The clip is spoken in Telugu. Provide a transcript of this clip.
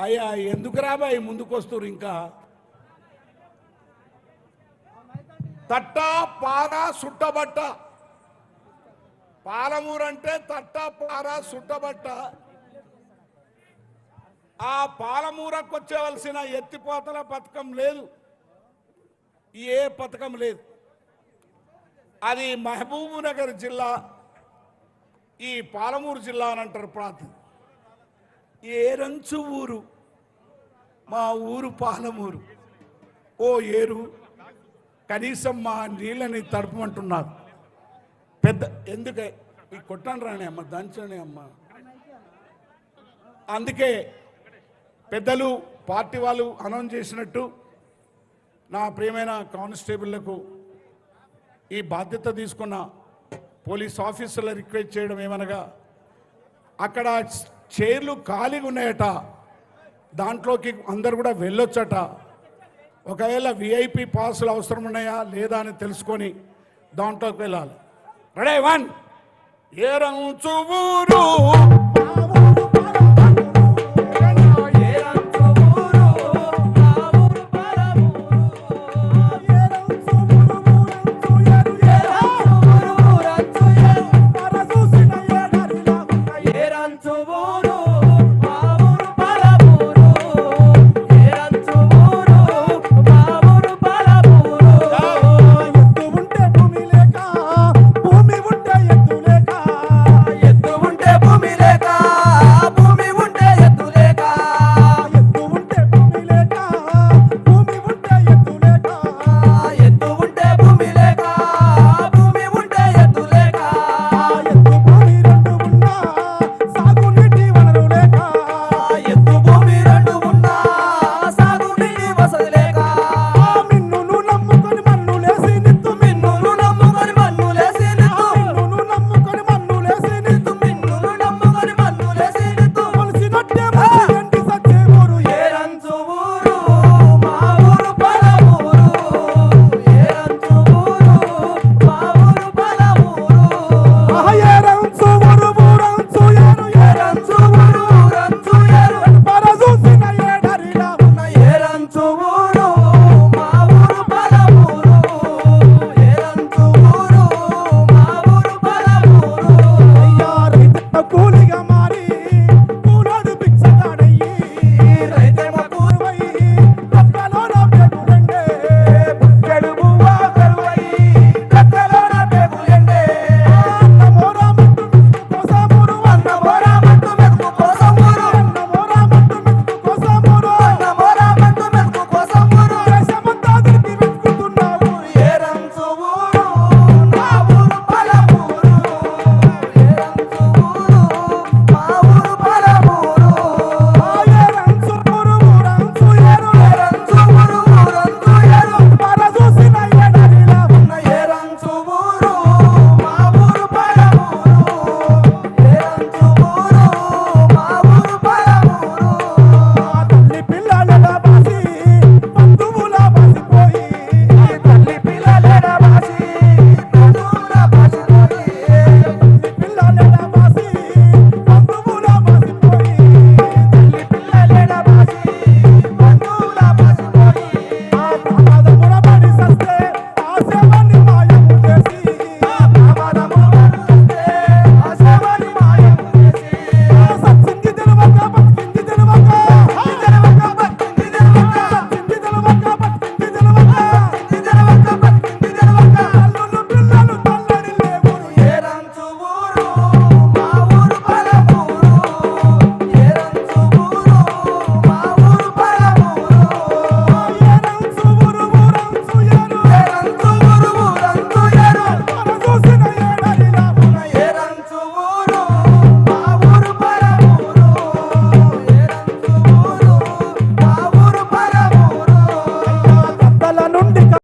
అయ్యా ఎందుకు రాబాయి ముందుకొస్తారు ఇంకా తట్ట పార సుట్టబట్ట పాలమూరు అంటే తట్ట పార సుట్టబట్ట ఆ పాలమూరకు వచ్చేవలసిన ఎత్తిపోతల పథకం లేదు ఏ పథకం లేదు అది మహబూబ్ నగర్ జిల్లా ఈ పాలమూరు జిల్లా అని అంటారు ప్రాంతం ఏరంచు ఊరు మా ఊరు పాలమూరు ఓ ఏరు కనీసం మా నీళ్ళని తడపమంటున్నారు పెద్ద ఎందుకే ఈ కొట్టండి రాని అమ్మ దంచండి అమ్మ అందుకే పెద్దలు పార్టీ వాళ్ళు అనౌన్స్ చేసినట్టు నా ప్రియమైన కానిస్టేబుళ్లకు ఈ బాధ్యత తీసుకున్న పోలీస్ ఆఫీసర్ల రిక్వెస్ట్ చేయడం ఏమనగా అక్కడ చైర్లు ఖాళీగా ఉన్నాయట దాంట్లోకి అందరు కూడా వెళ్ళొచ్చట ఒకవేళ విఐపి పాసులు అవసరం ఉన్నాయా లేదా అని తెలుసుకొని దాంట్లోకి వెళ్ళాలి రెడీ వన్ ఏరంచు ఊరు